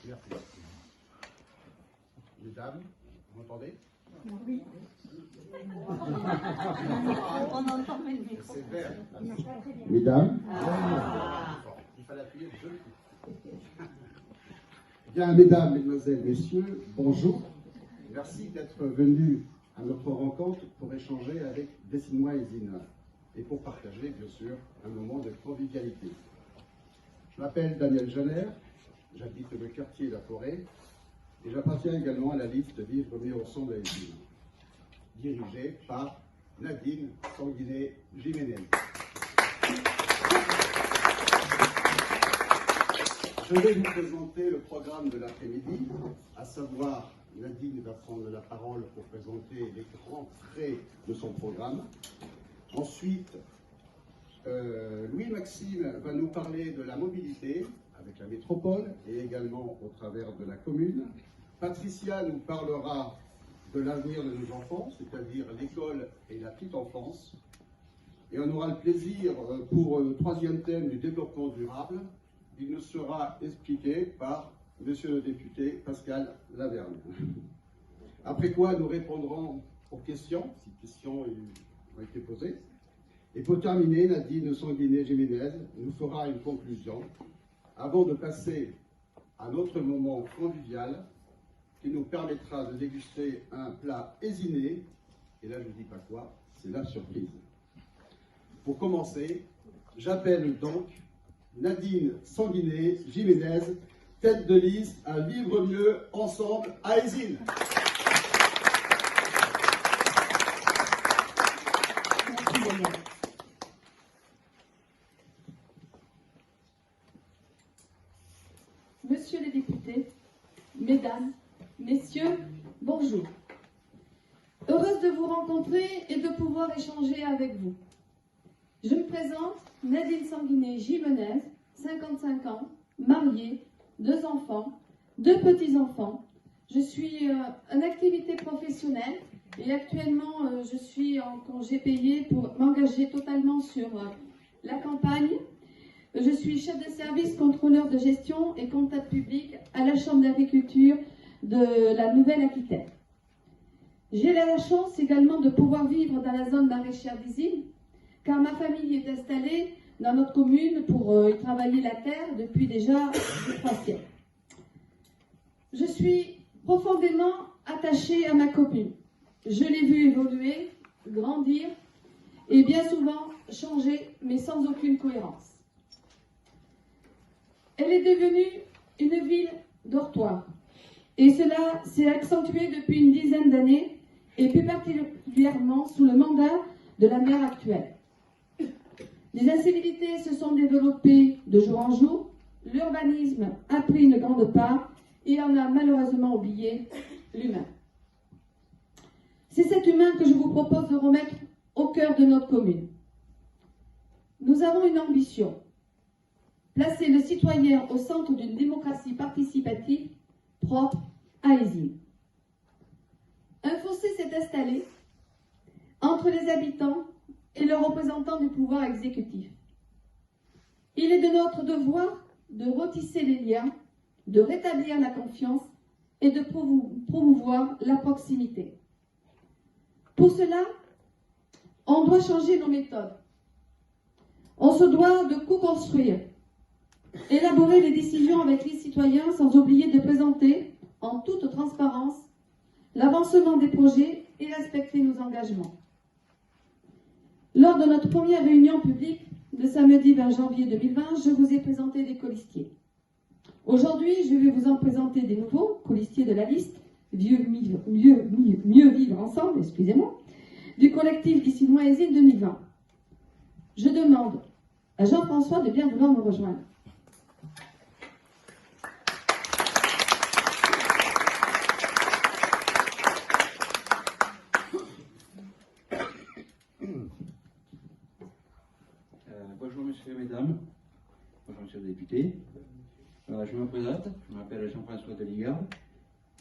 Merci. Mesdames, vous m'entendez? Oui. On entend le micro. C'est vert. Mesdames, Il fallait appuyer le jeu. bien, mesdames, mesdemoiselles, messieurs, bonjour. Merci d'être venus à notre rencontre pour échanger avec Dessine-moi Aisine et pour partager, bien sûr, un moment de convivialité. Je m'appelle Daniel Jenner, j'habite le quartier La Forêt et j'appartiens également à la liste Vivre mieux ensemble à Aisine, dirigée par Nadine Sanguinet-Jiménez. Je vais vous présenter le programme de l'après-midi, à savoir, Nadine va prendre la parole pour présenter les grands traits de son programme. Ensuite, Louis-Maxime va nous parler de la mobilité avec la métropole et également au travers de la commune. Patricia nous parlera de l'avenir de nos enfants, c'est-à-dire l'école et la petite enfance. Et on aura le plaisir, pour le troisième thème du développement durable, il nous sera expliqué par Monsieur le député Pascal Lavergne. Après quoi, nous répondrons aux questions, si questions ont été posées. Et pour terminer, Nadine Sanguinet-Jiménez nous fera une conclusion avant de passer à notre moment convivial qui nous permettra de déguster un plat aisiné. Et là, je ne dis pas quoi, c'est la surprise. Pour commencer, j'appelle donc Nadine Sanguinet-Jiménez, tête de liste à Vivre mieux ensemble à Aisine. Merci Daniel. Monsieur les députés, mesdames, messieurs, bonjour. Heureuse de vous rencontrer et de pouvoir échanger avec vous. Je me présente, Nadine Sanguinet-Jiménez, 55 ans, mariée, 2 enfants, 2 petits-enfants. Je suis en activité professionnelle et actuellement je suis en congé payé pour m'engager totalement sur la campagne. Je suis chef de service, contrôleur de gestion et comptable public à la Chambre d'agriculture de la Nouvelle-Aquitaine. J'ai la chance également de pouvoir vivre dans la zone maraîchère d'Aisine, car ma famille est installée dans notre commune pour y travailler la terre depuis déjà 3 siècles. Je suis profondément attachée à ma commune. Je l'ai vue évoluer, grandir et bien souvent changer, mais sans aucune cohérence. Elle est devenue une ville dortoir et cela s'est accentué depuis une dizaine d'années et plus particulièrement sous le mandat de la maire actuelle. Les incivilités se sont développées de jour en jour, l'urbanisme a pris une grande part et on a malheureusement oublié l'humain. C'est cet humain que je vous propose de remettre au cœur de notre commune. Nous avons une ambition, placer le citoyen au centre d'une démocratie participative propre à Aisine. Un fossé s'est installé entre les habitants et le représentant du pouvoir exécutif. Il est de notre devoir de retisser les liens, de rétablir la confiance et de promouvoir la proximité. Pour cela, on doit changer nos méthodes. On se doit de co-construire, élaborer les décisions avec les citoyens sans oublier de présenter en toute transparence l'avancement des projets et respecter nos engagements. Lors de notre première réunion publique, le samedi 20 janvier 2020, je vous ai présenté des colistiers. Aujourd'hui, je vais vous en présenter des nouveaux colistiers de la liste Mieux vivre ensemble, excusez-moi, du collectif Dessine-moi Aisine 2020. Je demande à Jean-François de bien vouloir me rejoindre. Bonjour messieurs et mesdames, bonjour monsieur le député. Je me présente, je m'appelle Jean-François de Ligarde,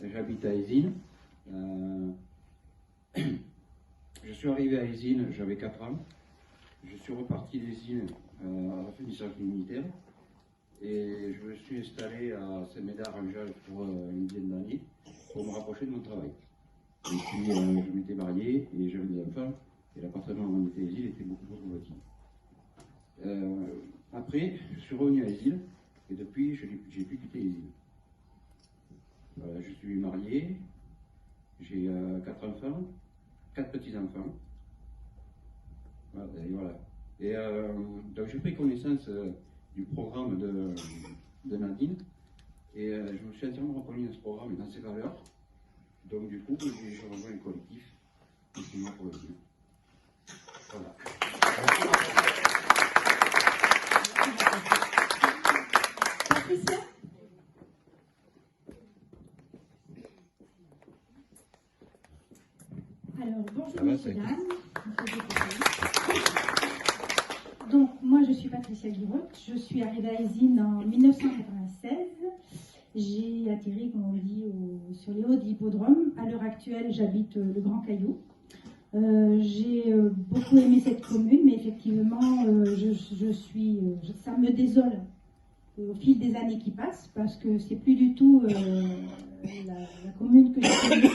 j'habite à Aisine. Je suis arrivé à Aisine, j'avais 4 ans. Je suis reparti d'Aisine à la fin du service militaire. Et je me suis installé à Saint-Médard-en-Jalles pour une dizaine d'années pour me rapprocher de mon travail. Et puis je m'étais marié et j'avais des enfants et l'appartement où on était les îles était beaucoup trop petit. Après, je suis revenu à les îles et depuis, j'ai pu quitter les îles. Je suis marié, j'ai 4 enfants, 4 petits-enfants. Voilà. Et donc j'ai pris connaissance du programme de Nadine et je me suis entièrement reconnu dans ce programme et dans ses valeurs. Donc du coup, j'ai rejoint le collectif Musulmans pour les îles. Voilà. Patricia? Alors, bonjour Ça va, messieurs, ça a dames. Donc, moi je suis Patricia Guirotte, je suis arrivée à Aisine en 1996. J'ai atterri, comme on dit, sur les hauts de l'hippodrome. À l'heure actuelle, j'habite le Grand Caillou. J'ai beaucoup aimé cette commune, mais effectivement, ça me désole au fil des années qui passent, parce que c'est plus du tout la commune que j'ai connue.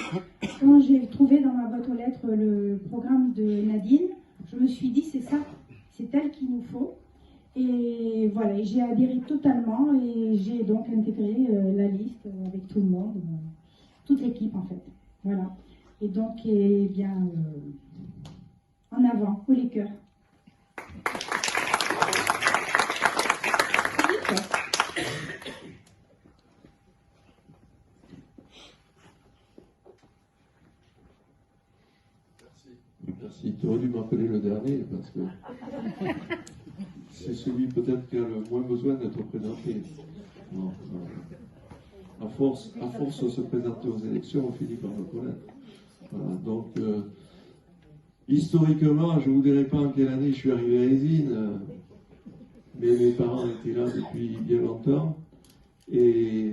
Quand j'ai trouvé dans ma boîte aux lettres le programme de Nadine, je me suis dit c'est ça, c'est elle qu'il nous faut. Et voilà, j'ai adhéré totalement et j'ai donc intégré la liste avec tout le monde, toute l'équipe en fait. Voilà. Et donc, eh bien, en avant, haut les cœurs. Merci. Tu aurais dû m'appeler le dernier parce que c'est celui peut-être qui a le moins besoin d'être présenté. Non. À force de se présenter aux élections, on finit par le connaître. Voilà. Donc, historiquement, je ne vous dirai pas en quelle année je suis arrivé à Aisine, mais mes parents étaient là depuis bien longtemps, et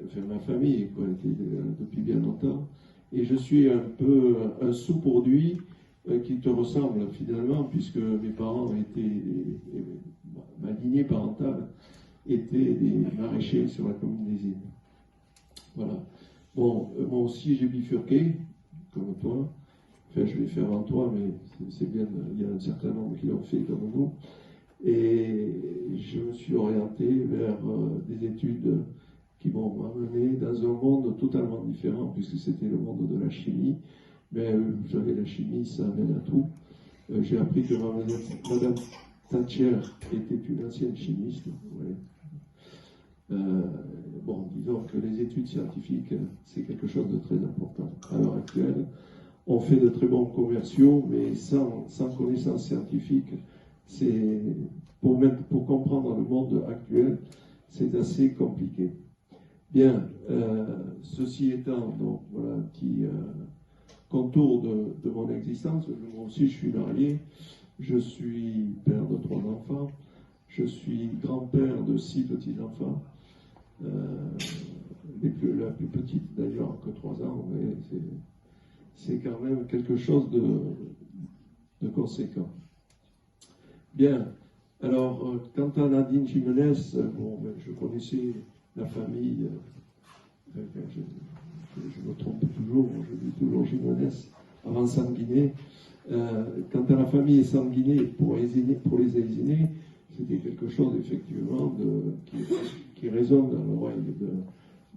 enfin ma famille était là depuis bien longtemps, et je suis un peu un sous-produit qui te ressemble finalement, puisque mes parents ma lignée parentale était des maraîchers sur la commune des Îles. Voilà. Bon, moi aussi j'ai bifurqué, comme toi. Enfin, je l'ai fait avant toi, mais c'est bien, il y a un certain nombre qui l'ont fait comme nous. Et je me suis orienté vers des études qui m'ont amené dans un monde totalement différent, puisque c'était le monde de la chimie. Mais vous savez, la chimie, ça amène à tout. J'ai appris que Madame Thatcher était une ancienne chimiste. Ouais. Bon, disons que les études scientifiques, c'est quelque chose de très important. À l'heure actuelle, on fait de très bons commerciaux, mais sans connaissance scientifique, c'est pour comprendre le monde actuel, c'est assez compliqué. Bien, ceci étant, donc voilà un petit contour de mon existence. Moi aussi, je suis marié, je suis père de 3 enfants, je suis grand-père de 6 petits-enfants. La plus petite d'ailleurs que 3 ans, mais c'est quand même quelque chose de conséquent. Bien, alors quant à Nadine Jiménez, bon, je connaissais la famille, je me trompe toujours, je dis toujours Jiménez avant Sanguinet. Quant à la famille Sanguinet, pour les Aisinais, c'était quelque chose effectivement qui résonne dans l'oreille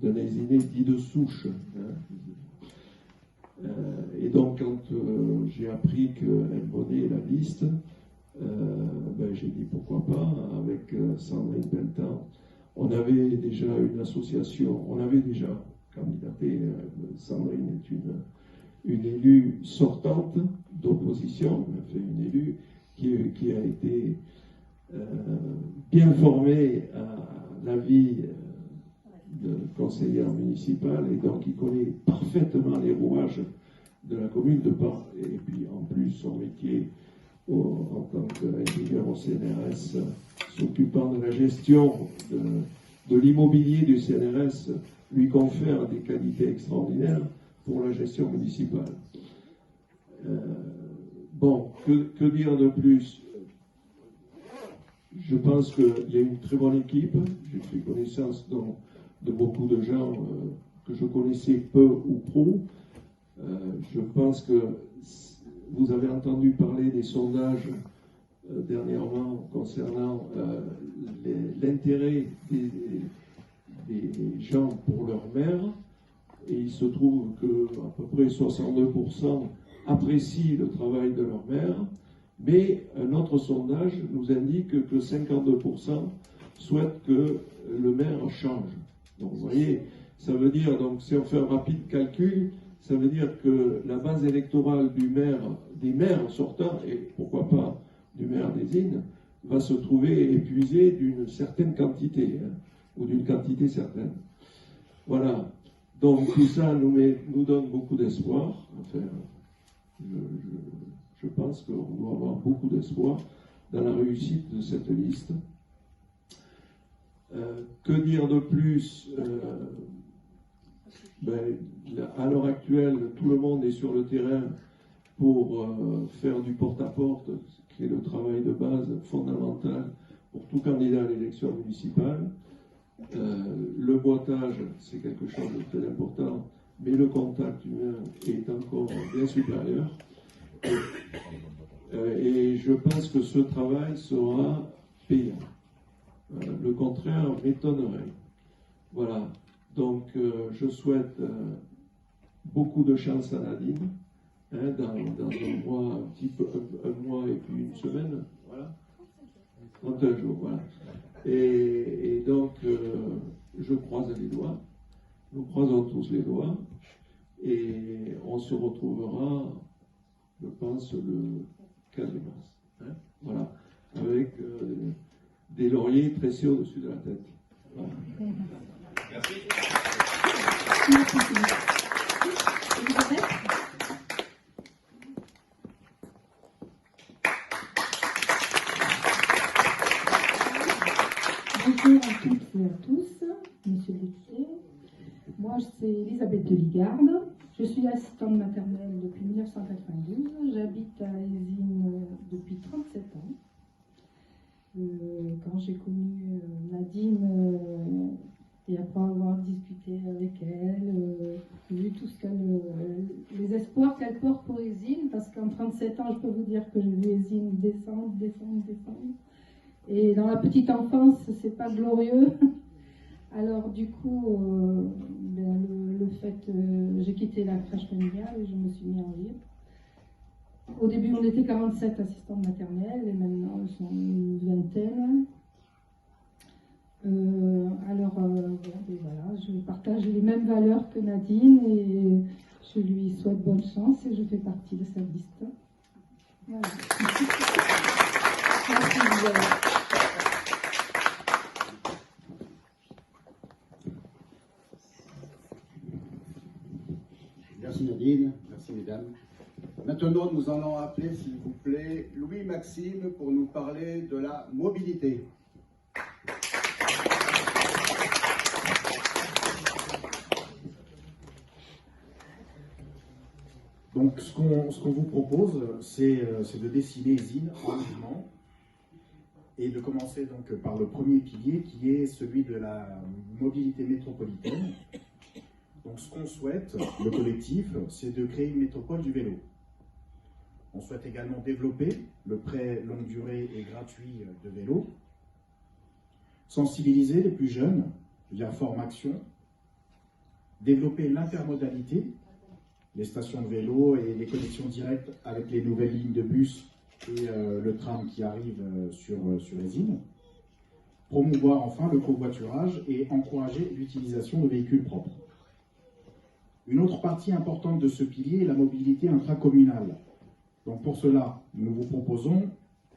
d'un Aisinais dit de souche. Et donc quand j'ai appris qu'elle menait la liste, j'ai dit pourquoi pas, avec Sandrine Beltan. On avait déjà une association, on avait déjà candidaté, Sandrine est une élue sortante d'opposition, une élue qui a été bien formée à la vie de conseillère municipale et donc qui connaît parfaitement les rouages de la commune de part, et puis en plus son métier en tant qu'ingénieur au CNRS, s'occupant de la gestion de l'immobilier du CNRS, lui confère des qualités extraordinaires pour la gestion municipale. Bon, que dire de plus? Je pense qu'il y a une très bonne équipe. J'ai fait connaissance de beaucoup de gens que je connaissais peu ou pro. Je pense que vous avez entendu parler des sondages dernièrement concernant l'intérêt des gens pour leur maire. Et il se trouve qu'à peu près 62% apprécient le travail de leur maire. Mais un autre sondage nous indique que 52% souhaitent que le maire change. Donc vous voyez, ça veut dire, donc si on fait un rapide calcul, ça veut dire que la base électorale des maires sortants, et pourquoi pas du maire des Innes, va se trouver épuisée d'une certaine quantité, ou d'une quantité certaine. Voilà. Donc tout ça nous donne beaucoup d'espoir. Enfin, je pense qu'on doit avoir beaucoup d'espoir dans la réussite de cette liste. Que dire de plus? À l'heure actuelle, tout le monde est sur le terrain pour faire du porte-à-porte, qui est le travail de base fondamental pour tout candidat à l'élection municipale. Le boitage, c'est quelque chose de très important, mais le contact humain est encore bien supérieur. Et je pense que ce travail sera payant. Le contraire m'étonnerait. Voilà. Donc, je souhaite beaucoup de chance à Nadine, dans un mois, un mois et puis une semaine, voilà. 31 jours, voilà. Et donc, je croise les doigts, nous croisons tous les doigts, et on se retrouvera, je pense, le 15 mars. Voilà, avec des lauriers tressés au-dessus de la tête. Voilà. Merci. Bonjour à toutes et à tous, monsieur le député. Moi, c'est Elisabeth de Ligarde. Je suis assistante maternelle depuis 1992. J'habite à Aisines depuis 37 ans. Quand j'ai connu Nadine, et après avoir discuté avec elle, vu tout ce les espoirs qu'elle porte pour Aisines, parce qu'en 37 ans, je peux vous dire que j'ai vu Aisines descendre. Et dans la petite enfance, c'est pas glorieux. Alors du coup, le fait, j'ai quitté la crèche familiale et je me suis mis en libre. Au début, on était 47 assistantes maternelles et maintenant, elles sont une vingtaine. Voilà, je partage les mêmes valeurs que Nadine et je lui souhaite bonne chance et je fais partie de sa liste. Voilà. Merci Nadine, merci mesdames. Maintenant, nous allons appeler, s'il vous plaît, Louis-Maxime pour nous parler de la mobilité. Donc, ce qu'on vous propose, c'est de dessiner Aisines en mouvement et de commencer donc par le premier pilier qui est celui de la mobilité métropolitaine. Donc, ce qu'on souhaite, le collectif, c'est de créer une métropole du vélo. On souhaite également développer le prêt longue durée et gratuit de vélo, sensibiliser les plus jeunes via formation, développer l'intermodalité, les stations de vélo et les connexions directes avec les nouvelles lignes de bus et le tram qui arrive sur Aisines, promouvoir enfin le covoiturage et encourager l'utilisation de véhicules propres. Une autre partie importante de ce pilier est la mobilité intracommunale. Donc pour cela, nous vous proposons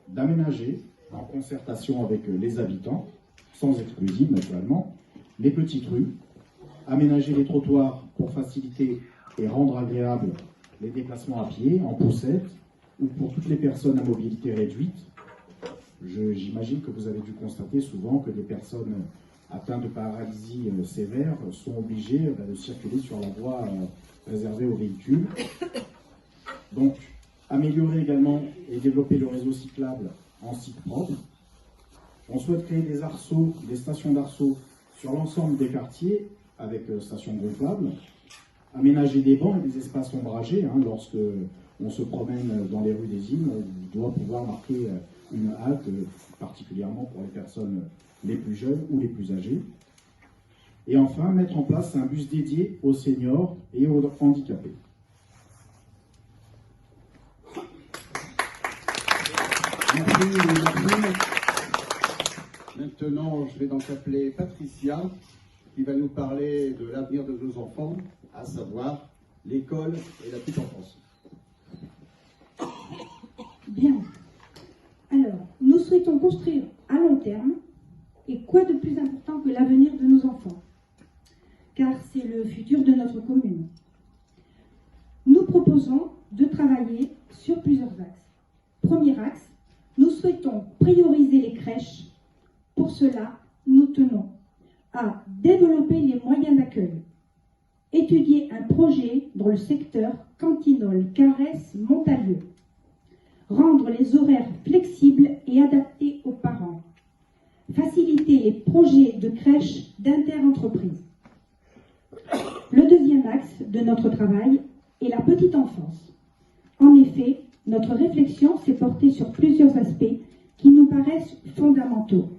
d'aménager, en concertation avec les habitants, sans exclusive naturellement, les petites rues, aménager les trottoirs pour faciliter et rendre agréables les déplacements à pied, en poussette, ou pour toutes les personnes à mobilité réduite. J'imagine que vous avez dû constater souvent que des personnes atteintes de paralysie sévère sont obligées de circuler sur la voie réservée aux véhicules. Donc, améliorer également et développer le réseau cyclable en site propre, On souhaite créer des arceaux, des stations d'arceaux sur l'ensemble des quartiers avec stations gonflables, aménager des bancs et des espaces ombragés. Lorsque on se promène dans les rues des îles, on doit pouvoir marquer une halte, particulièrement pour les personnes les plus jeunes ou les plus âgées. Et enfin, mettre en place un bus dédié aux seniors et aux handicapés. Merci. Maintenant, je vais donc appeler Patricia, qui va nous parler de l'avenir de nos enfants, à savoir l'école et la petite enfance. Bien. Alors, nous souhaitons construire à long terme, et quoi de plus important que l'avenir de nos enfants, car c'est le futur de notre commune. Nous proposons de travailler sur plusieurs axes. Premier axe, nous souhaitons prioriser les crèches. Pour cela, nous tenons à développer les moyens d'accueil, étudier un projet dans le secteur Cantinol-Caresse-Montalieu, rendre les horaires flexibles et adaptés aux parents, faciliter les projets de crèches d'inter-entreprises. Le deuxième axe de notre travail est la petite enfance. En effet, notre réflexion s'est portée sur plusieurs aspects qui nous paraissent fondamentaux.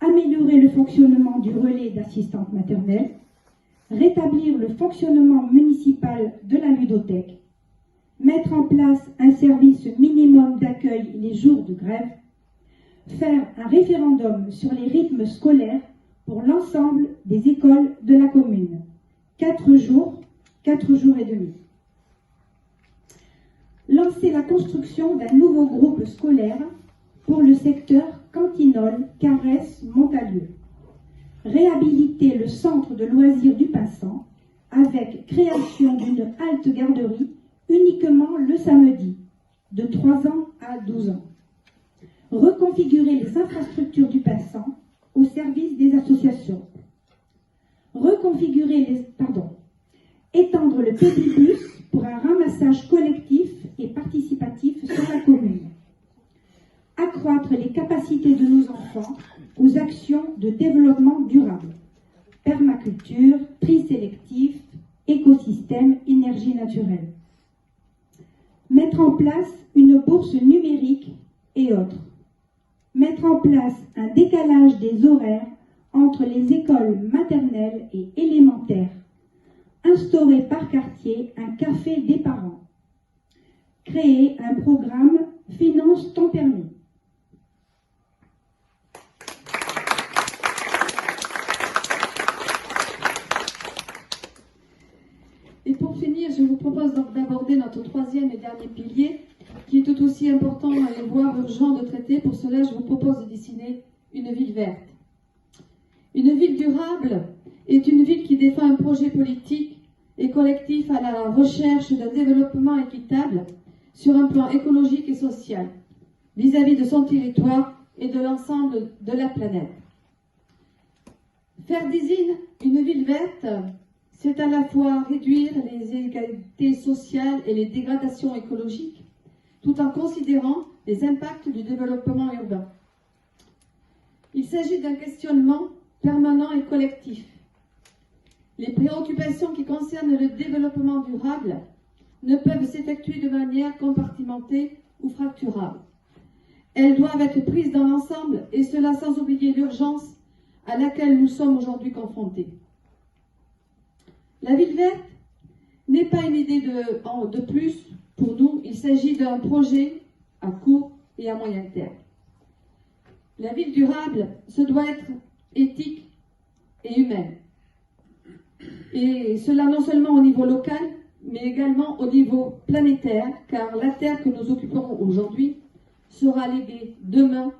Améliorer le fonctionnement du relais d'assistante maternelle, rétablir le fonctionnement municipal de la ludothèque, mettre en place un service minimum d'accueil les jours de grève, faire un référendum sur les rythmes scolaires pour l'ensemble des écoles de la commune. 4 jours et demi. Lancer la construction d'un nouveau groupe scolaire pour le secteur Cantinol-Caresse-Montalieu. Réhabiliter le centre de loisirs du Passant avec création d'une halte garderie uniquement le samedi, de 3 ans à 12 ans. Reconfigurer les infrastructures du Passant au service des associations. Étendre le pédibus pour un ramassage collectif et participatif sur la commune. Accroître les capacités de nos enfants aux actions de développement durable. Permaculture, tri sélectif, écosystème, énergie naturelle. Mettre en place une bourse numérique et autres. Mettre en place un décalage des horaires entre les écoles maternelles et élémentaires. Instaurer par quartier un café des parents. Créer un programme Finance ton permis. Et pour finir, je vous propose donc d'aborder notre troisième et dernier pilier, qui est tout aussi important et voire urgent de traiter. Pour cela, je vous propose de dessiner une ville verte. Une ville durable est une ville qui défend un projet politique et collectif à la recherche d'un développement équitable sur un plan écologique et social, vis-à-vis de son territoire et de l'ensemble de la planète. Faire d'Isine une ville verte, c'est à la fois réduire les inégalités sociales et les dégradations écologiques, tout en considérant les impacts du développement urbain. Il s'agit d'un questionnement permanent et collectif. Les préoccupations qui concernent le développement durable ne peuvent s'effectuer de manière compartimentée ou fracturable. Elles doivent être prises dans l'ensemble, et cela sans oublier l'urgence à laquelle nous sommes aujourd'hui confrontés. La ville verte n'est pas une idée de plus pour nous, il s'agit d'un projet à court et à moyen terme. La ville durable, ce doit être éthique et humaine. Et cela non seulement au niveau local, mais également au niveau planétaire, car la Terre que nous occupons aujourd'hui sera léguée demain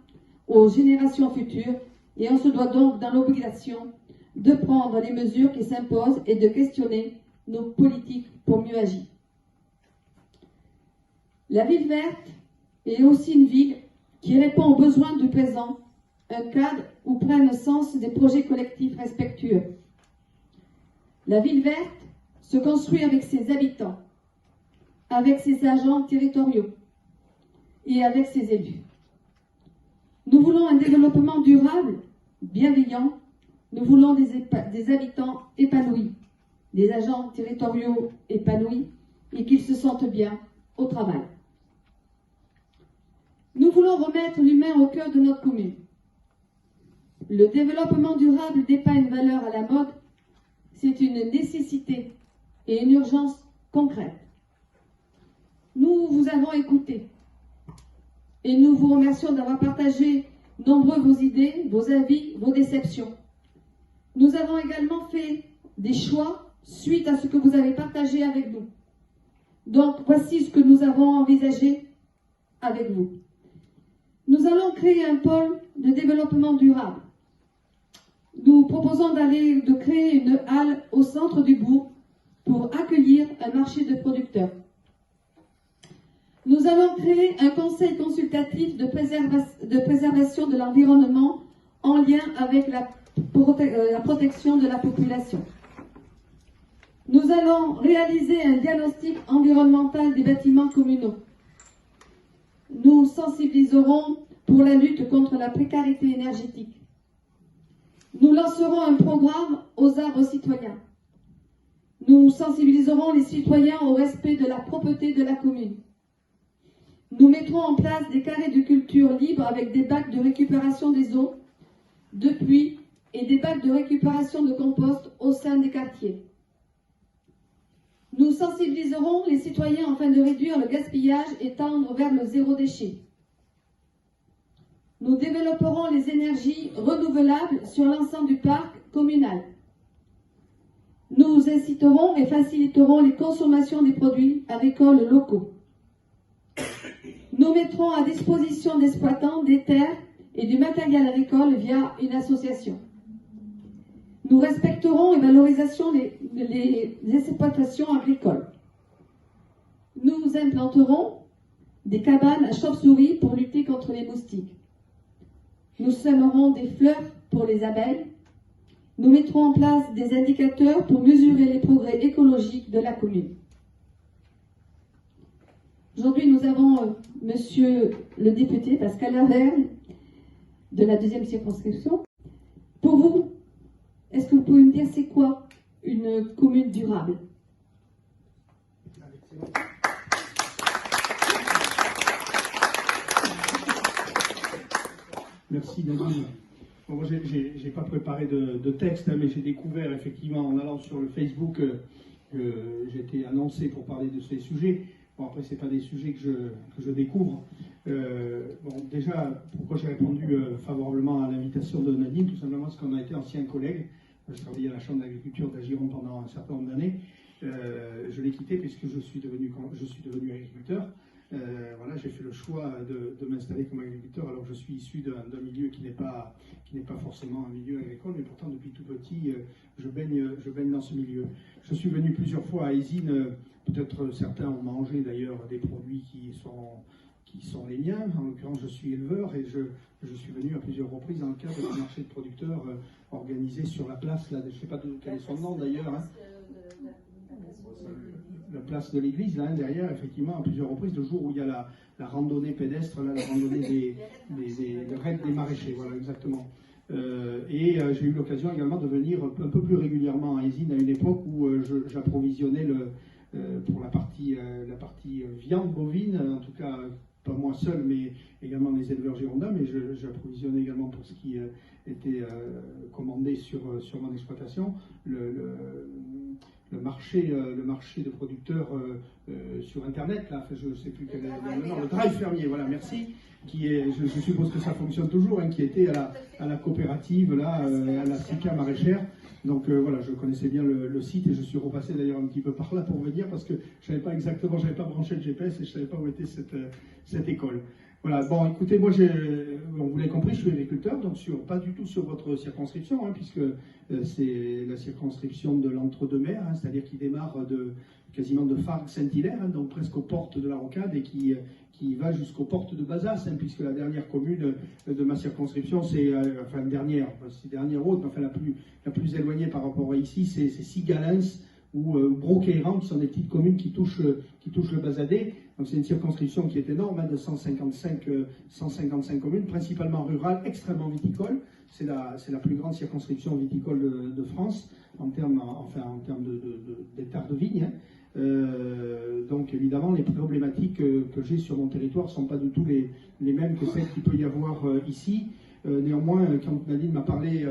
aux générations futures, et on se doit donc dans l'obligation de prendre les mesures qui s'imposent et de questionner nos politiques pour mieux agir. La ville verte est aussi une ville qui répond aux besoins du présent, un cadre où prennent sens des projets collectifs respectueux. La ville verte se construit avec ses habitants, avec ses agents territoriaux et avec ses élus. Nous voulons un développement durable, bienveillant. Nous voulons des habitants épanouis, des agents territoriaux épanouis et qu'ils se sentent bien au travail. Nous voulons remettre l'humain au cœur de notre commune. Le développement durable n'est pas une valeur à la mode, c'est une nécessité et une urgence concrète. Nous vous avons écouté et nous vous remercions d'avoir partagé nombreux vos idées, vos avis, vos déceptions. Nous avons également fait des choix suite à ce que vous avez partagé avec nous. Donc, voici ce que nous avons envisagé avec vous. Nous allons créer un pôle de développement durable. Nous proposons de créer une halle au centre du bourg pour accueillir un marché de producteurs. Nous allons créer un conseil consultatif de préservation de l'environnement en lien avec la protection de la population. Nous allons réaliser un diagnostic environnemental des bâtiments communaux. Nous sensibiliserons pour la lutte contre la précarité énergétique. Nous lancerons un programme aux arbres citoyens. Nous sensibiliserons les citoyens au respect de la propreté de la commune. Nous mettrons en place des carrés de culture libres avec des bacs de récupération des eaux, de pluie et des bacs de récupération de compost au sein des quartiers. Nous sensibiliserons les citoyens afin de réduire le gaspillage et tendre vers le zéro déchet. Nous développerons les énergies renouvelables sur l'ensemble du parc communal. Nous inciterons et faciliterons les consommations des produits agricoles locaux. Nous mettrons à disposition des exploitants des terres et du matériel agricole via une association. Nous respecterons et valoriserons les exploitations agricoles. Nous implanterons des cabanes à chauves-souris pour lutter contre les moustiques. Nous sèmerons des fleurs pour les abeilles. Nous mettrons en place des indicateurs pour mesurer les progrès écologiques de la commune. Aujourd'hui, nous avons monsieur le député Pascal Lavergne de la 2e circonscription. Pour vous, est-ce que vous pouvez me dire c'est quoi une commune durable? Merci Nadine. Bon, moi, je n'ai pas préparé de texte, hein, mais j'ai découvert effectivement en allant sur le Facebook que j'étais annoncé pour parler de ces sujets. Bon, après, ce n'est pas des sujets que je découvre. Bon, déjà, pourquoi j'ai répondu favorablement à l'invitation de Nadine? Tout simplement parce qu'on a été anciens collègues. Je travaillais à la Chambre d'agriculture d'Agiron pendant un certain nombre d'années. Je l'ai quitté puisque je suis devenu agriculteur. Voilà, j'ai fait le choix de m'installer comme agriculteur alors que je suis issu d'un milieu qui n'est pas forcément un milieu agricole, mais pourtant depuis tout petit, je baigne dans ce milieu. Je suis venu plusieurs fois à Aisine, peut-être certains ont mangé d'ailleurs des produits qui sont les miens. En l'occurrence, je suis éleveur et je suis venu à plusieurs reprises dans le cadre du marché de producteurs organisé sur la place, là, je ne sais pas quel est son nom d'ailleurs. Hein. La place de l'église, là, derrière, effectivement, à plusieurs reprises, le jour où il y a la randonnée pédestre, là, la randonnée le raid des maraîchers, voilà, exactement. Et j'ai eu l'occasion également de venir un peu plus régulièrement à Aisine à une époque où j'approvisionnais pour la partie viande bovine, en tout cas, pas moi seul, mais également les éleveurs girondins, mais j'approvisionnais également pour ce qui était commandé sur mon exploitation, le marché de producteurs sur Internet, là, je ne sais plus quel est le nom, le drive fermier, voilà, merci, qui est, je suppose que ça fonctionne toujours, hein, qui était à la coopérative, là, à la SICA maraîchère. Donc voilà, je connaissais bien le site et je suis repassé d'ailleurs un petit peu par là pour venir parce que je n'avais pas branché le GPS et je ne savais pas où était cette école. Voilà, bon écoutez, moi vous l'avez compris, je suis agriculteur, donc pas du tout sur votre circonscription, hein, puisque c'est la circonscription de l'entre-deux-mers, hein, c'est-à-dire qui démarre quasiment de Fargues-Saint-Hilaire, hein, donc presque aux portes de la Rocade et qui va jusqu'aux portes de Bazas, hein, puisque la dernière commune de ma circonscription, c'est dernière haute, mais enfin la plus éloignée par rapport à ici, c'est Sigalens ou Broquéran, qui sont des petites communes qui touchent le Bazadais. Donc c'est une circonscription qui est énorme, hein, de 155 communes, principalement rurales, extrêmement viticoles. C'est la plus grande circonscription viticole de France en termes d'hectares de vignes. Hein. Donc évidemment, les problématiques que j'ai sur mon territoire ne sont pas du tout les mêmes que celles qu'il peut y avoir ici. Néanmoins, quand Nadine m'a parlé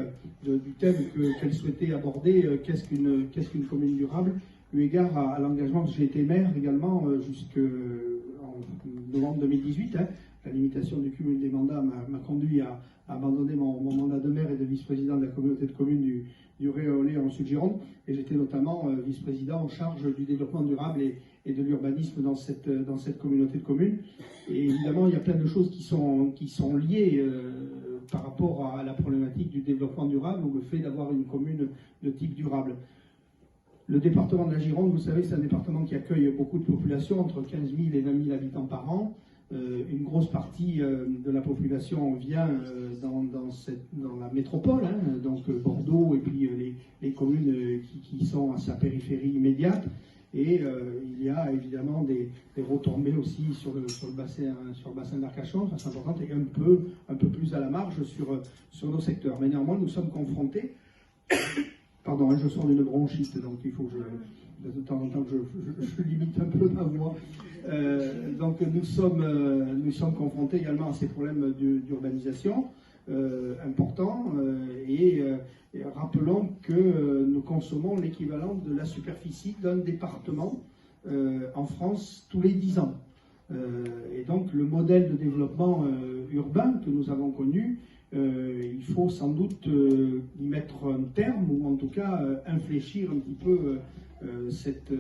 du thème qu'elle souhaitait aborder, qu'est-ce qu'une commune durable, eu égard à l'engagement que j'ai été maire également jusqu'en novembre 2018, hein, la limitation du cumul des mandats m'a conduit à abandonner mon mandat de maire et de vice-président de la communauté de communes du Réolais en Sud-Gironde, et j'étais notamment vice-président en charge du développement durable et de l'urbanisme dans cette communauté de communes. Et évidemment, il y a plein de choses qui sont liées par rapport à la problématique du développement durable ou le fait d'avoir une commune de type durable. Le département de la Gironde, vous savez, c'est un département qui accueille beaucoup de population, entre 15 000 et 20 000 habitants par an. Une grosse partie de la population vient dans la métropole, hein, donc Bordeaux et puis les communes qui sont à sa périphérie immédiate. Et il y a évidemment des retombées aussi sur le bassin d'Arcachon, c'est important, et un peu plus à la marge sur nos secteurs. Mais néanmoins, nous sommes confrontés. Pardon, je sors d'une bronchite, donc il faut que de temps en temps que je limite un peu ma voix. Donc nous sommes confrontés également à ces problèmes d'urbanisation importants et rappelons que nous consommons l'équivalent de la superficie d'un département en France tous les 10 ans. Et donc le modèle de développement urbain que nous avons connu, il faut sans doute y mettre un terme, ou en tout cas infléchir un petit peu cette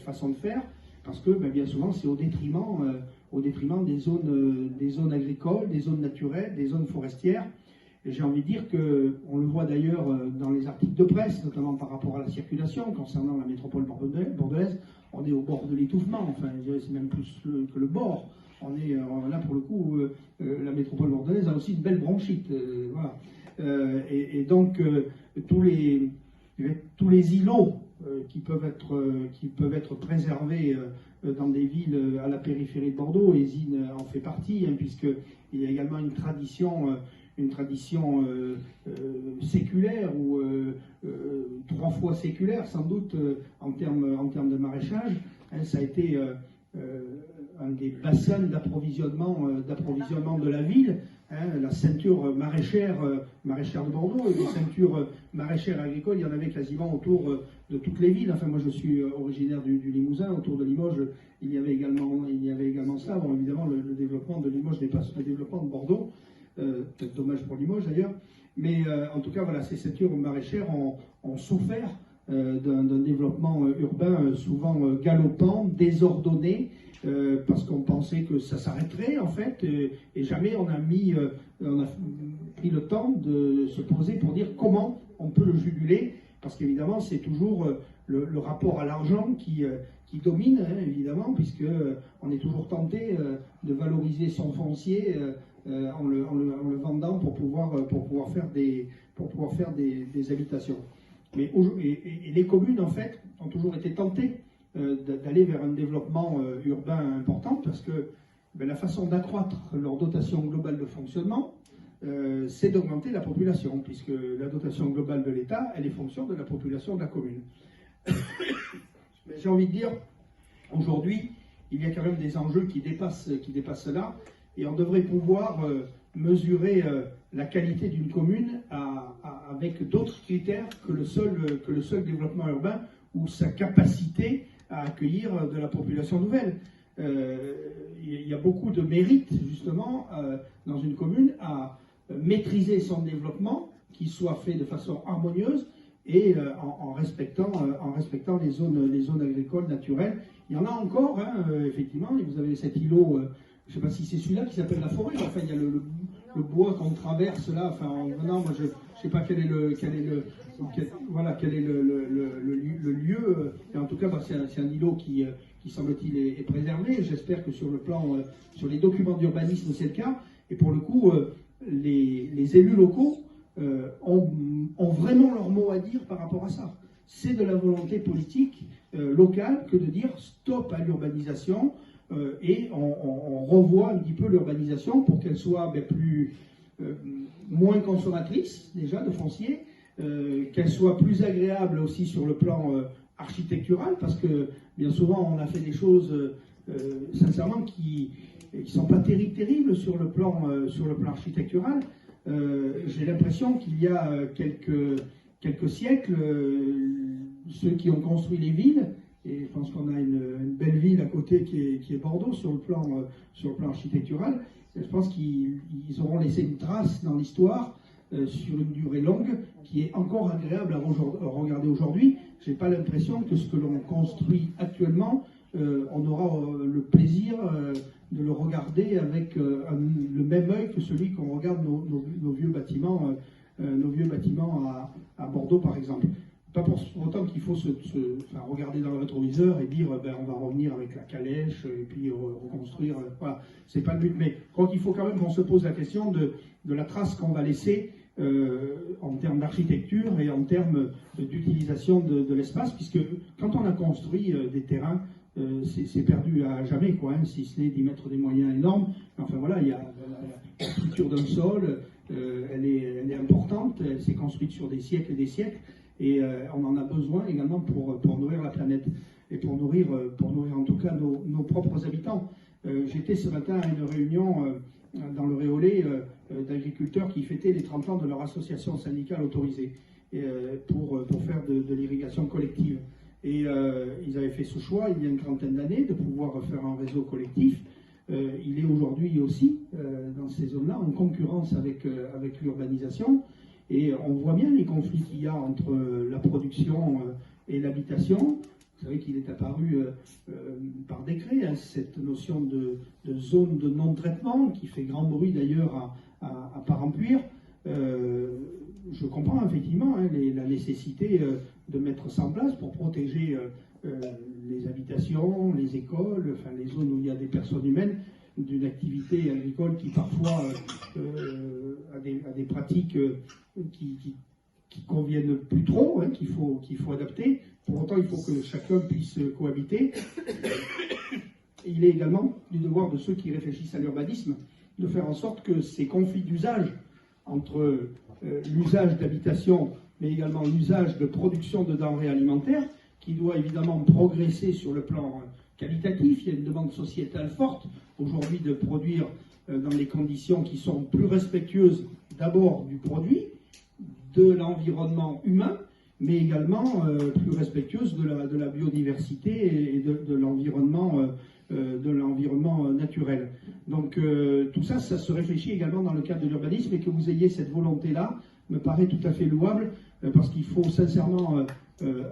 façon de faire, parce que bien souvent c'est au détriment des zones agricoles, des zones naturelles, des zones forestières. Et j'ai envie de dire qu'on le voit d'ailleurs dans les articles de presse, notamment par rapport à la circulation, concernant la métropole bordelaise, on est au bord de l'étouffement, enfin c'est même plus que le bord. On est là pour le coup, la métropole bordelaise a aussi une belle bronchite, voilà. Et donc tous les îlots qui peuvent être préservés dans des villes à la périphérie de Bordeaux, Ésine en fait partie, hein, puisqu'il y a également une tradition séculaire ou 3 fois séculaire sans doute en termes de maraîchage. Hein, ça a été un des bassins d'approvisionnement de la ville, hein, la ceinture maraîchère de Bordeaux, et les ceintures maraîchères agricoles, il y en avait quasiment autour de toutes les villes. Enfin, moi je suis originaire du Limousin, autour de Limoges, il y avait également ça. Bon, évidemment, le développement de Limoges dépasse le développement de Bordeaux, peut-être dommage pour Limoges d'ailleurs, mais en tout cas, voilà, ces ceintures maraîchères ont souffert d'un développement urbain souvent galopant, désordonné, parce qu'on pensait que ça s'arrêterait en fait, et jamais on a pris le temps de se poser pour dire comment on peut le juguler, parce qu'évidemment c'est toujours le rapport à l'argent qui domine, hein, évidemment, puisque on est toujours tenté de valoriser son foncier en le vendant pour pouvoir faire des habitations. Mais et les communes en fait ont toujours été tentées d'aller vers un développement urbain important, parce que la façon d'accroître leur dotation globale de fonctionnement, c'est d'augmenter la population, puisque la dotation globale de l'État, elle est fonction de la population de la commune. Mais j'ai envie de dire, aujourd'hui, il y a quand même des enjeux qui dépassent cela, et on devrait pouvoir mesurer la qualité d'une commune avec d'autres critères que le seul développement urbain ou sa capacité à accueillir de la population nouvelle. Il y a beaucoup de mérite, justement, dans une commune à maîtriser son développement, qu'il soit fait de façon harmonieuse et en respectant les zones agricoles naturelles. Il y en a encore, hein, effectivement, et vous avez cet îlot, je ne sais pas si c'est celui-là qui s'appelle la forêt, enfin il y a le bois qu'on traverse là, enfin en venant, moi je ne sais pas quel est le lieu, et en tout cas c'est un îlot qui semble-t-il est préservé. J'espère que sur les documents d'urbanisme c'est le cas, et pour le coup les élus locaux ont vraiment leur mot à dire par rapport à ça. C'est de la volonté politique locale que de dire stop à l'urbanisation, et on revoit un petit peu l'urbanisation pour qu'elle soit moins consommatrice déjà de foncier, qu'elle soit plus agréable aussi sur le plan architectural, parce que bien souvent on a fait des choses sincèrement qui ne sont pas terribles sur le plan architectural. J'ai l'impression qu'il y a quelques siècles, ceux qui ont construit les villes, et je pense qu'on a une belle ville à côté qui est Bordeaux sur le plan architectural, je pense qu'ils auront laissé une trace dans l'histoire sur une durée longue qui est encore agréable à regarder aujourd'hui. Je n'ai pas l'impression que ce que l'on construit actuellement, on aura le plaisir de le regarder avec le même œil que celui qu'on regarde nos vieux bâtiments à Bordeaux par exemple. Pas pour autant qu'il faut regarder dans le rétroviseur et dire on va revenir avec la calèche et puis reconstruire. Voilà, c'est pas le but. Mais je crois qu'il faut quand même qu'on se pose la question de la trace qu'on va laisser en termes d'architecture et en termes d'utilisation de l'espace, puisque quand on a construit des terrains, c'est perdu à jamais, quoi, hein, si ce n'est d'y mettre des moyens énormes. Enfin voilà, il y a la structure d'un sol, elle est importante, elle s'est construite sur des siècles et des siècles. Et on en a besoin également pour nourrir la planète et pour nourrir en tout cas nos propres habitants. J'étais ce matin à une réunion dans le Réolais d'agriculteurs qui fêtaient les 30 ans de leur association syndicale autorisée pour faire de l'irrigation collective. Et ils avaient fait ce choix il y a une trentaine d'années de pouvoir faire un réseau collectif. Il est aujourd'hui aussi dans ces zones-là en concurrence avec l'urbanisation. Et on voit bien les conflits qu'il y a entre la production et l'habitation. Vous savez qu'il est apparu par décret, hein, cette notion de zone de non-traitement, qui fait grand bruit d'ailleurs à pas remplir. Je comprends effectivement hein, la nécessité de mettre ça en place pour protéger les habitations, les écoles, enfin les zones où il y a des personnes humaines, d'une activité agricole qui parfois a des pratiques qui conviennent plus trop, hein, qu'il faut adapter. Pour autant, il faut que chacun puisse cohabiter. Et il est également du devoir de ceux qui réfléchissent à l'urbanisme de faire en sorte que ces conflits d'usage entre l'usage d'habitation, mais également l'usage de production de denrées alimentaires, qui doit évidemment progresser sur le plan qualitatif. Il y a une demande sociétale forte aujourd'hui de produire dans des conditions qui sont plus respectueuses d'abord du produit, de l'environnement humain, mais également plus respectueuses de la biodiversité et de l'environnement naturel. Donc tout ça, ça se réfléchit également dans le cadre de l'urbanisme, et que vous ayez cette volonté-là me paraît tout à fait louable, parce qu'il faut sincèrement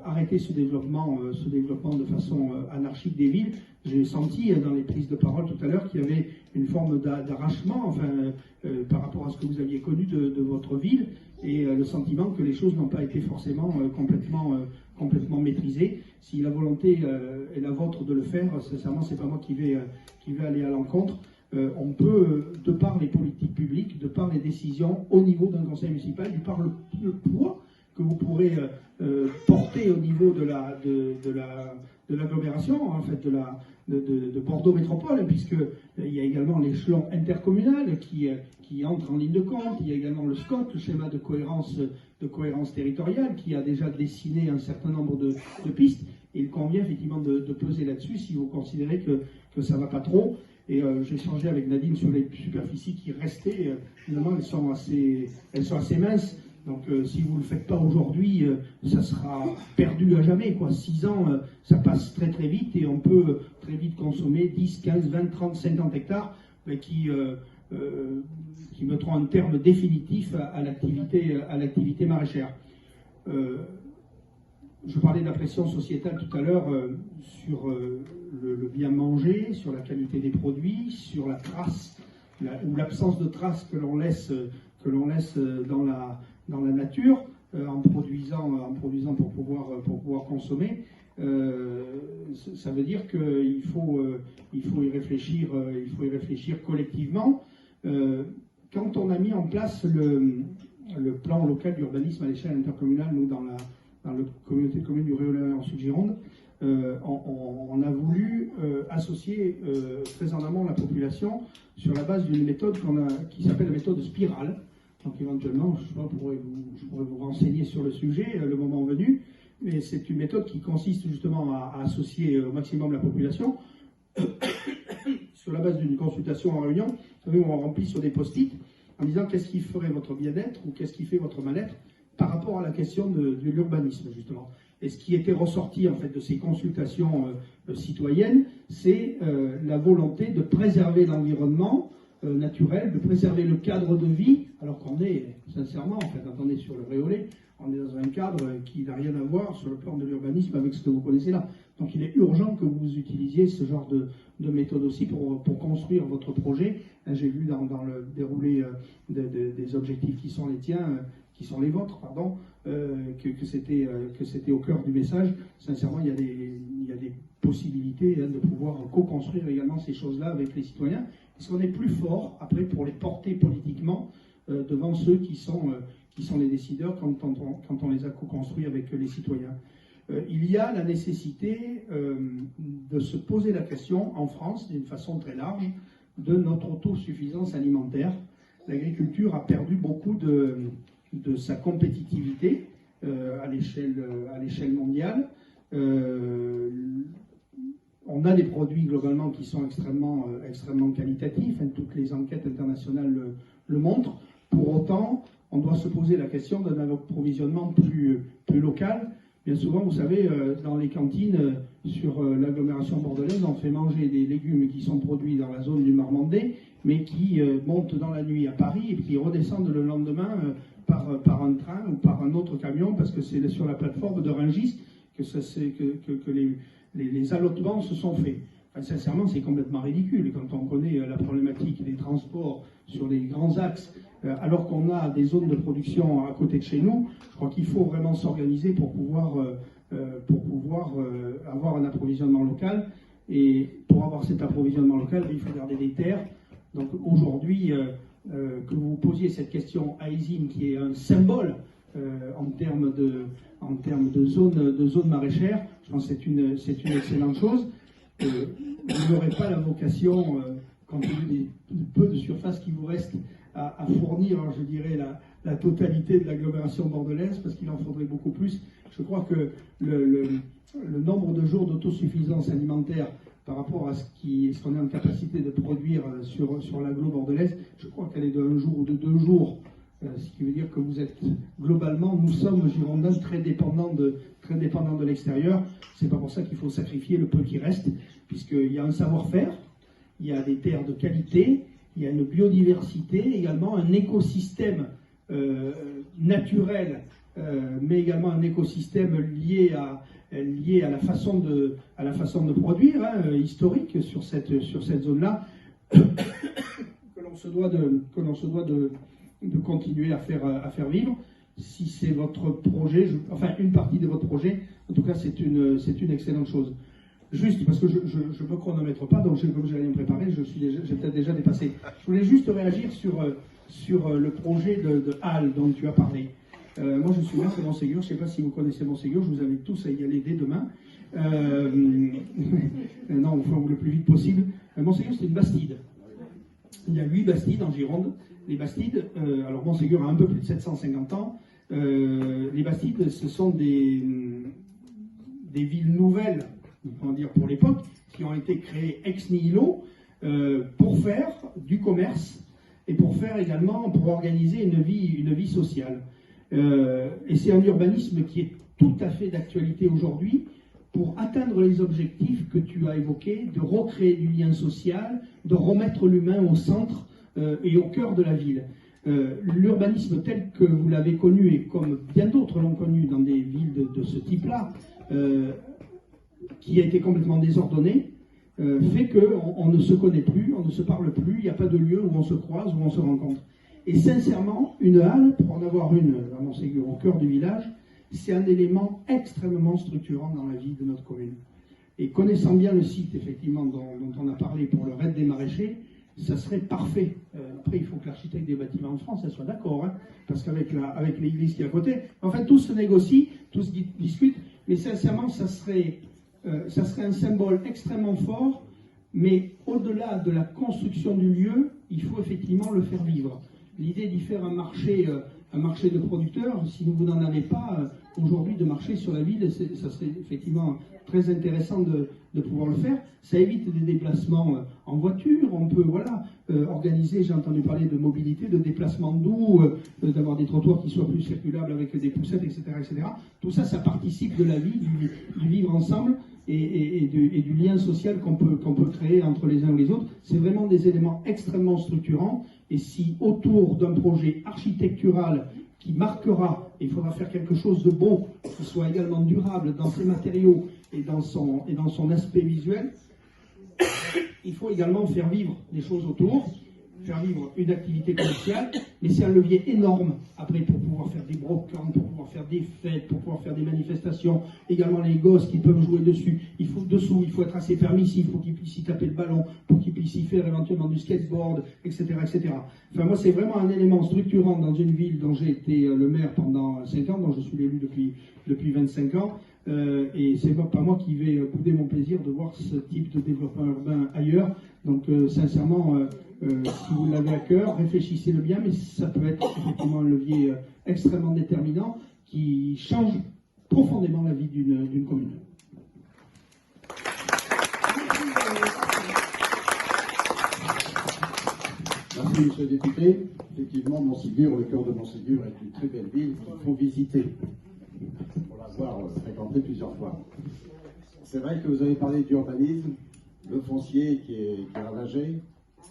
arrêter ce développement de façon anarchique des villes. J'ai senti dans les prises de parole tout à l'heure qu'il y avait une forme d'arrachement, enfin, par rapport à ce que vous aviez connu de votre ville, et le sentiment que les choses n'ont pas été forcément complètement maîtrisées. Si la volonté est la vôtre de le faire, sincèrement, c'est pas moi qui vais aller à l'encontre. On peut, de par les politiques publiques, de par les décisions au niveau d'un conseil municipal, de par le poids que vous pourrez porter au niveau de l'agglomération, en fait, de Bordeaux Métropole, puisqu'il y a également l'échelon intercommunal qui entre en ligne de compte. Il y a également le SCOT, le schéma de cohérence territoriale, qui a déjà dessiné un certain nombre de pistes. Et il convient effectivement de peser là-dessus si vous considérez que ça ne va pas trop. Et j'ai échangé avec Nadine sur les superficies qui restaient. Finalement, elles sont assez minces. Donc si vous ne le faites pas aujourd'hui, ça sera perdu à jamais, quoi. 6 ans, ça passe très très vite, et on peut très vite consommer 10, 15, 20, 30, 50 hectares qui mettront un terme définitif à l'activité maraîchère. Je parlais de la pression sociétale tout à l'heure sur le bien manger, sur la qualité des produits, sur la trace ou l'absence de trace que l'on laisse dans la nature en produisant pour pouvoir consommer. Ça veut dire qu'il faut y réfléchir collectivement. Quand on a mis en place le plan local d'urbanisme à l'échelle intercommunale, nous dans la communauté de communes du Réolais en Sud-Gironde, on a voulu associer très en amont la population sur la base d'une méthode qui s'appelle la méthode spirale. Donc éventuellement, je pourrais vous renseigner sur le sujet le moment venu, mais c'est une méthode qui consiste justement à associer au maximum la population sur la base d'une consultation en réunion. Vous savez, on remplit sur des post-it en disant qu'est-ce qui ferait votre bien-être ou qu'est-ce qui fait votre mal-être par rapport à la question de l'urbanisme, justement. Et ce qui était ressorti en fait de ces consultations citoyennes, c'est la volonté de préserver l'environnement naturel, de préserver le cadre de vie, alors qu'on est, sincèrement, en fait, quand on est sur le Réolais, on est dans un cadre qui n'a rien à voir sur le plan de l'urbanisme avec ce que vous connaissez là. Donc il est urgent que vous utilisiez ce genre de méthode aussi pour construire votre projet. J'ai vu dans le déroulé des objectifs qui sont les tiens, qui sont les vôtres, pardon, que c'était au cœur du message. Sincèrement, il y a des possibilités de pouvoir co-construire également ces choses-là avec les citoyens, parce qu'on est plus fort après pour les porter politiquement devant ceux qui sont les décideurs quand on les a co-construits avec les citoyens. Il y a la nécessité de se poser la question en France, d'une façon très large, de notre autosuffisance alimentaire. L'agriculture a perdu beaucoup de sa compétitivité à l'échelle mondiale. On a des produits globalement qui sont extrêmement qualitatifs, toutes les enquêtes internationales le montrent. Pour autant, on doit se poser la question d'un approvisionnement plus local. Bien souvent, vous savez, dans les cantines sur l'agglomération bordelaise, on fait manger des légumes qui sont produits dans la zone du Marmandais, mais qui montent dans la nuit à Paris et qui redescendent le lendemain par un train ou par un autre camion, parce que c'est sur la plateforme de Rungis que les allotements se sont faits. Enfin, sincèrement, c'est complètement ridicule quand on connaît la problématique des transports sur les grands axes, alors qu'on a des zones de production à côté de chez nous. Je crois qu'il faut vraiment s'organiser pour pouvoir avoir un approvisionnement local. Et pour avoir cet approvisionnement local, il faut garder des terres. Donc aujourd'hui, que vous posiez cette question à Izine, qui est un symbole en termes de zone maraîchère, je pense que c'est une excellente chose. Vous n'aurez pas la vocation, compte tenu du peu de surface qui vous reste, à fournir, je dirais, la totalité de l'agglomération bordelaise, parce qu'il en faudrait beaucoup plus. Je crois que le nombre de jours d'autosuffisance alimentaire par rapport à ce qu'on est en capacité de produire sur l'agglo bordelaise, je crois qu'elle est de 1 jour ou de 2 jours. Ce qui veut dire que vous êtes globalement, nous sommes Girondins très dépendants de l'extérieur. C'est pas pour ça qu'il faut sacrifier le peu qui reste, puisqu'il y a un savoir-faire, il y a des terres de qualité, il y a une biodiversité, également un écosystème naturel, mais également un écosystème lié à la façon de produire, historique sur cette zone-là, que l'on se doit de continuer à faire vivre. Si c'est votre projet, enfin une partie de votre projet, en tout cas c'est une excellente chose. Juste, parce que je ne me chronomètre pas, donc comme je n'ai rien préparé, j'ai peut-être déjà dépassé. Je voulais juste réagir sur le projet de Halle dont tu as parlé. Moi je suis maire de Montségur, je ne sais pas si vous connaissez Montségur, je vous invite tous à y aller dès demain. Non, enfin, le plus vite possible. Montségur c'est une bastide. Il y a 8 bastides en Gironde. Les bastides, alors Montségur a un peu plus de 750 ans. Les bastides, ce sont des villes nouvelles, on va dire pour l'époque, qui ont été créées ex nihilo pour faire du commerce et pour organiser une vie sociale. Et c'est un urbanisme qui est tout à fait d'actualité aujourd'hui pour atteindre les objectifs que tu as évoqués, de recréer du lien social, de remettre l'humain au centre et au cœur de la ville. L'urbanisme tel que vous l'avez connu, et comme bien d'autres l'ont connu dans des villes de ce type-là, qui a été complètement désordonné, fait qu'on ne se connaît plus, on ne se parle plus, il n'y a pas de lieu où on se croise, où on se rencontre. Et sincèrement, une halle, pour en avoir une à Montségur, au cœur du village, c'est un élément extrêmement structurant dans la vie de notre commune. Et connaissant bien le site, effectivement, dont on a parlé pour le raid des maraîchers, ça serait parfait. Après, il faut que l'architecte des bâtiments en France soit d'accord, parce qu'avec l'église qui est à côté, en fait, tout se négocie, tout se discute, mais sincèrement, ça serait ça serait un symbole extrêmement fort, mais au-delà de la construction du lieu, il faut effectivement le faire vivre. L'idée d'y faire un marché de producteurs, si vous n'en avez pas aujourd'hui de marché sur la ville, ça serait effectivement très intéressant de pouvoir le faire. Ça évite des déplacements en voiture, on peut organiser, j'ai entendu parler de mobilité, de déplacements doux, d'avoir des trottoirs qui soient plus circulables avec des poussettes, etc. etc. Tout ça, ça participe de la vie, du vivre ensemble et du lien social qu'on peut créer entre les uns ou les autres. C'est vraiment des éléments extrêmement structurants. Et si autour d'un projet architectural qui marquera, et il faudra faire quelque chose de beau, qui soit également durable dans ses matériaux et dans son aspect visuel, il faut également faire vivre des choses autour, faire vivre une activité commerciale, mais c'est un levier énorme après pour pouvoir faire des brocantes, pour pouvoir faire des fêtes, pour pouvoir faire des manifestations, également les gosses qui peuvent jouer dessus. Il faut être assez permissif pour qu'ils puissent y taper le ballon, pour qu'ils puissent y faire éventuellement du skateboard, etc., etc. Enfin, moi, c'est vraiment un élément structurant dans une ville dont j'ai été le maire pendant 5 ans, dont je suis l'élu depuis 25 ans. Et c'est pas moi qui vais bouder mon plaisir de voir ce type de développement urbain ailleurs. Donc, sincèrement, si vous l'avez à cœur, réfléchissez-le bien, mais ça peut être effectivement un levier extrêmement déterminant qui change profondément la vie d'une commune. Merci, monsieur le député. Effectivement, Montségur, le cœur de Montségur est une très belle ville qu'il faut visiter, pour l'avoir fréquenté plusieurs fois. C'est vrai que vous avez parlé d'urbanisme, le foncier qui est ravagé,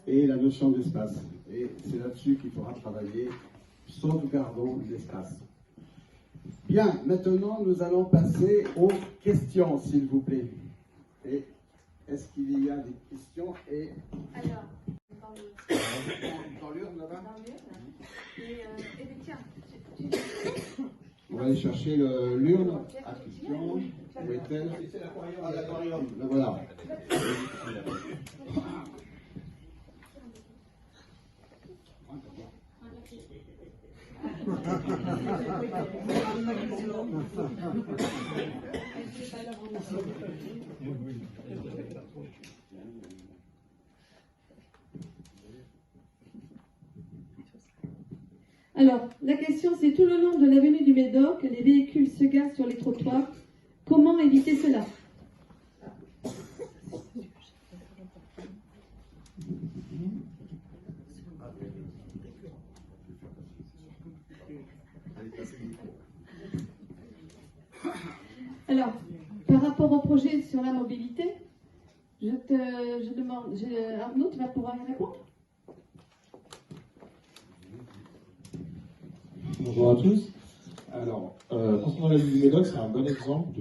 et la notion d'espace. Et c'est là-dessus qu'il faudra travailler, sauvegardons l'espace. Bien, maintenant nous allons passer aux questions, s'il vous plaît. Et est-ce qu'il y a des questions? Et alors, dans l'urne là-bas? dans l'urne. Et tiens, On va aller chercher l'urne à question. Où est-elle? C'est l'aquarium. La voilà. Alors, la question c'est tout le long de l'avenue du Médoc, les véhicules se garent sur les trottoirs. Comment éviter cela? Alors, par rapport au projet sur la mobilité, je demande, Arnaud, tu vas pouvoir y répondre? Bonjour à tous. Alors, concernant la ville du Médoc, c'est un bon exemple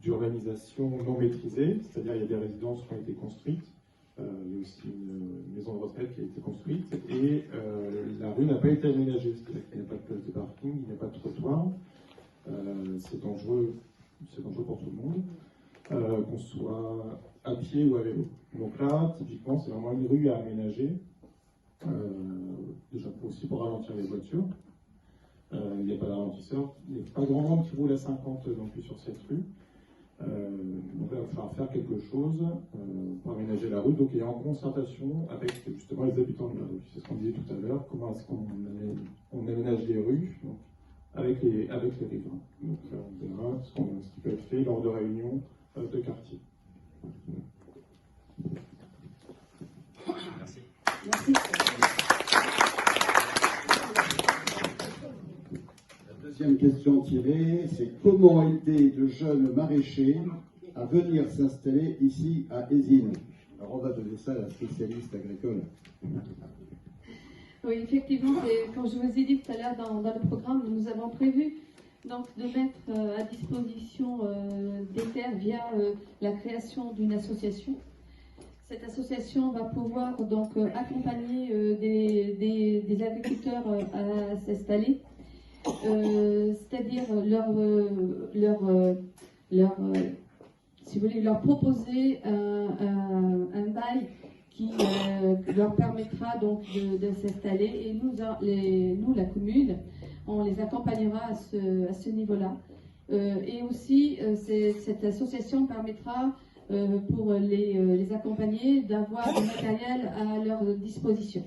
d'urbanisation non maîtrisée, c'est-à-dire il y a des résidences qui ont été construites, il y a aussi une maison de retraite qui a été construite, et la rue n'a pas été aménagée, c'est-à-dire qu'il n'y a pas de place de parking, il n'y a pas de trottoir, c'est dangereux pour tout le monde, qu'on soit à pied ou à vélo. Donc là, typiquement, c'est vraiment une rue à aménager, déjà aussi pour ralentir les voitures. Il n'y a pas de ralentisseur, il n'y a pas grand monde qui roule à 50 non plus sur cette rue. Donc là, il va falloir faire quelque chose pour aménager la rue, donc il est en concertation avec justement les habitants de la rue. C'est ce qu'on disait tout à l'heure, comment est-ce qu'on aménage les rues donc, avec les riverains. Donc on verra ce qui peut être fait lors de réunions de quartier. Merci. Merci. La deuxième question tirée, c'est comment aider de jeunes maraîchers à venir s'installer ici à Eysines? Alors on va donner ça à la spécialiste agricole. Oui, effectivement, comme je vous ai dit tout à l'heure dans le programme, nous avons prévu donc, de mettre à disposition des terres via la création d'une association. Cette association va pouvoir donc accompagner des agriculteurs à s'installer, c'est-à-dire si vous voulez, leur proposer un bail qui leur permettra donc de s'installer, et nous, la commune, on les accompagnera à ce niveau-là. Et aussi, cette association permettra pour les accompagner d'avoir du matériel à leur disposition.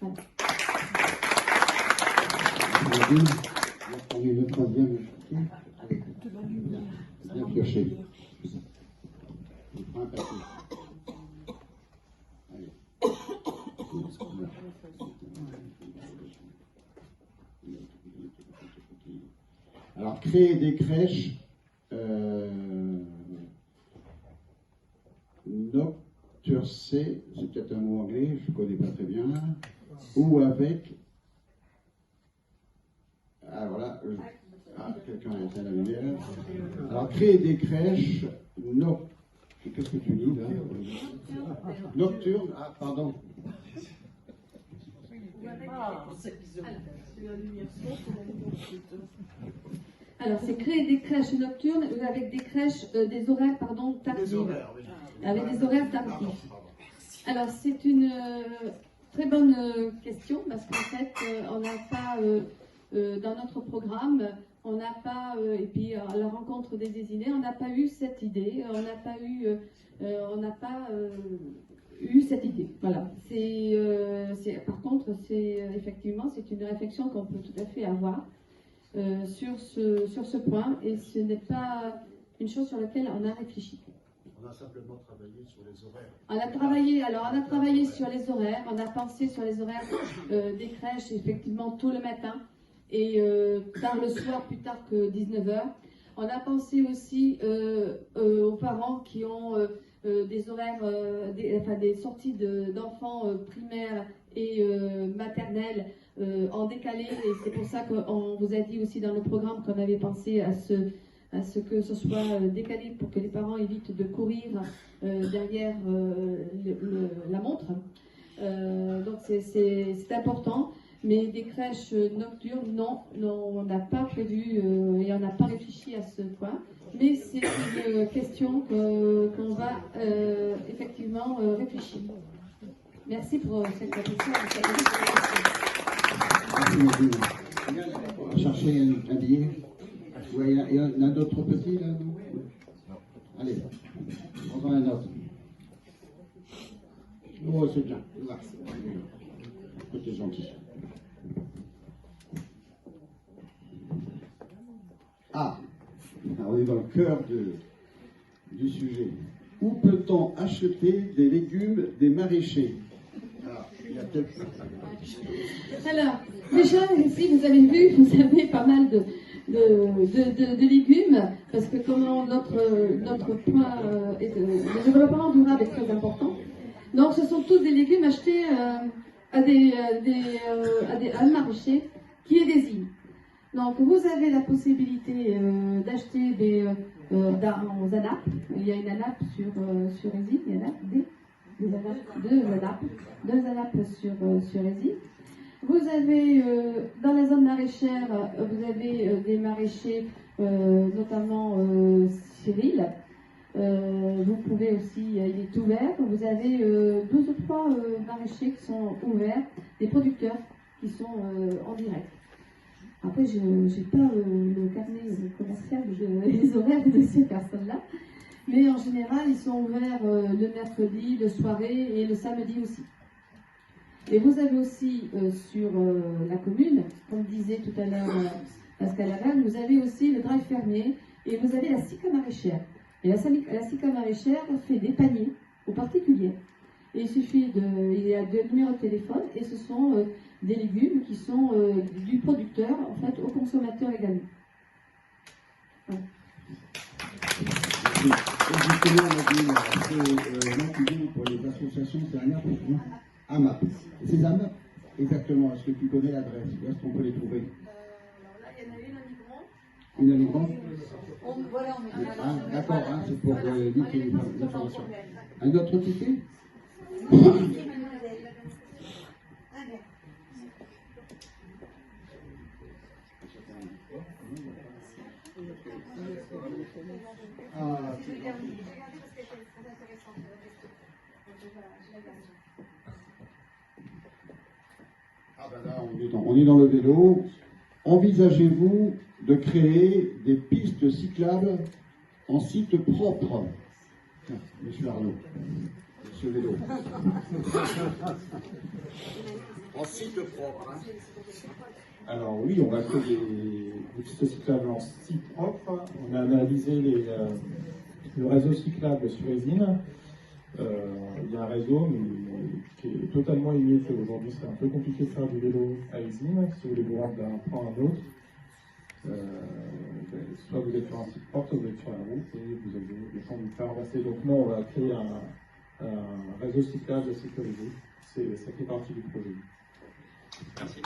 Voilà. On est le troisième. Bien pioché. Je prends un papier. Allez. Alors, créer des crèches nocturcées, c'est peut-être un mot anglais, je ne connais pas très bien, ou avec. Ah voilà, quelqu'un a éteint la lumière. Alors, créer des crèches qu'est-ce que tu dis là? Nocturnes, ah pardon. Alors, c'est créer des crèches nocturnes avec des crèches, des horaires, pardon, tardifs. Avec des horaires tardifs. Alors, c'est une très bonne question parce qu'en fait, on n'a pas, dans notre programme, on n'a pas, et puis à la rencontre des désignés, on n'a pas eu cette idée, on n'a pas eu cette idée. Voilà. Par contre, effectivement, c'est une réflexion qu'on peut tout à fait avoir sur ce point, et ce n'est pas une chose sur laquelle on a réfléchi. On a simplement travaillé sur les horaires. On a travaillé sur les horaires, on a pensé sur les horaires des crèches, effectivement, tôt le matin et tard le soir, plus tard que 19h. On a pensé aussi aux parents qui ont des horaires, des sorties d'enfants primaires et maternelles en décalé, et c'est pour ça qu'on vous a dit aussi dans le programme qu'on avait pensé à ce que ce soit décalé pour que les parents évitent de courir derrière la montre. Donc c'est important, mais des crèches nocturnes, non, on n'a pas prévu et on n'a pas réfléchi à ce point. Mais c'est une question qu'on va effectivement réfléchir. Merci pour cette question. On va chercher un billet. Ouais, il y en a d'autres petits là, non? Allez, on prend un autre. Oh, c'est bien. C'est gentil. Ah, on est dans le cœur du sujet. Où peut-on acheter des légumes des maraîchers? Alors, déjà, ici, vous avez vu, vous avez pas mal de légumes, parce que comment notre point de développement durable est très important. Donc, ce sont tous des légumes achetés à un maraîcher qui est désigné. Donc, vous avez la possibilité d'acheter dans ANAP. Il y a une ANAP sur Résine, il y en a deux ANAP sur Résine. Vous avez, dans la zone maraîchère, vous avez des maraîchers, notamment Cyril. Vous pouvez aussi, il est ouvert. Vous avez 12 ou 3 maraîchers qui sont ouverts, des producteurs qui sont en direct. Après, je n'ai pas le carnet commercial des horaires de ces personnes-là, mais en général, ils sont ouverts le mercredi, le soirée et le samedi aussi. Et vous avez aussi sur la commune, comme disait tout à l'heure Pascal Laval, vous avez aussi le drive fermier et vous avez la SICA maraîchère. Et la SICA maraîchère fait des paniers aux particuliers. Et il y a 2 numéros de téléphone et ce sont des légumes qui sont du producteur en fait au consommateur également. Ouais. Justement, pour les associations, c'est un AMAP, non? AMAP. Ces AMAP, exactement, est-ce que tu connais l'adresse? Où est-ce qu'on peut les trouver? Là, il y en a une à Migron. Une à Migron? Voilà, on est Ah, d'accord, hein, c'est pour niquer l'information. Un autre ticket? Ah ben là, on est dans le vélo. envisagez-vous de créer des pistes cyclables en site propre? Monsieur Arnaud, Monsieur Vélo. En site propre. Hein. Alors oui, on va créer des pistes cyclables en site propre. On a analysé le réseau cyclable sur Aisine. Il y a un réseau mais qui est totalement inutile aujourd'hui. C'est un peu compliqué de faire du vélo à Aisine. Si vous voulez vous rendre d'un point à un autre, soit vous êtes sur un site propre, soit vous êtes sur la route et vous avez le temps de vous faire passer. Donc non, on va créer un réseau cyclable sécurisé. Ça fait partie du projet. Merci.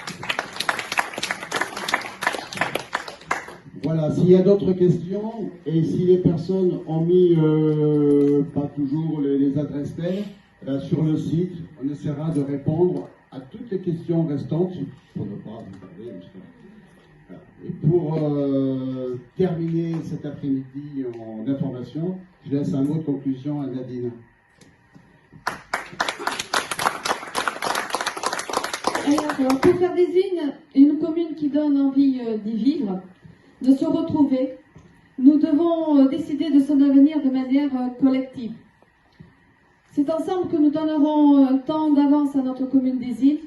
Voilà, s'il y a d'autres questions, et si les personnes ont mis pas toujours les adresses mail sur le site, on essaiera de répondre à toutes les questions restantes pour ne pas vous parler. Voilà. Et pour terminer cet après-midi en information, je laisse un mot de conclusion à Nadine. Alors, pour faire d'Aisine une commune qui donne envie d'y vivre, de se retrouver, nous devons décider de son avenir de manière collective. C'est ensemble que nous donnerons un temps d'avance à notre commune d'Aisine,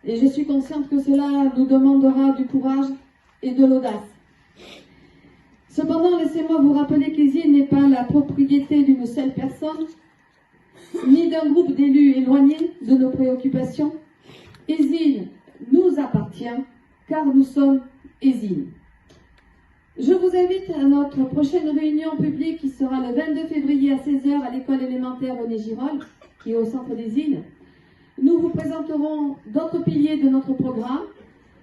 et je suis consciente que cela nous demandera du courage et de l'audace. Cependant, laissez-moi vous rappeler qu'Aisine n'est pas la propriété d'une seule personne, ni d'un groupe d'élus éloignés de nos préoccupations. Aisine nous appartient, car nous sommes Aisine. Je vous invite à notre prochaine réunion publique qui sera le 22 février à 16h à l'école élémentaire René Girol, qui est au centre d'Aisine. Nous vous présenterons d'autres piliers de notre programme.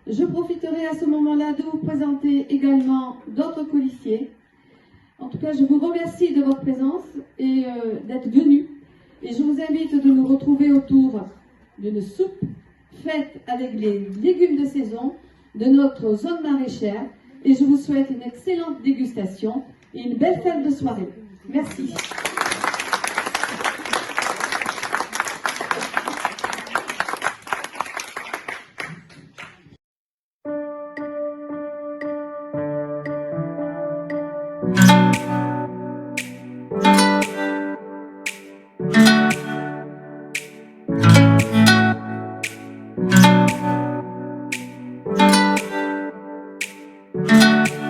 Je profiterai à ce moment-là de vous présenter également d'autres colissiers. En tout cas, je vous remercie de votre présence et d'être venus. Et je vous invite de nous retrouver autour d'une soupe faite avec les légumes de saison de notre zone maraîchère. Et je vous souhaite une excellente dégustation et une belle fête de soirée. Merci.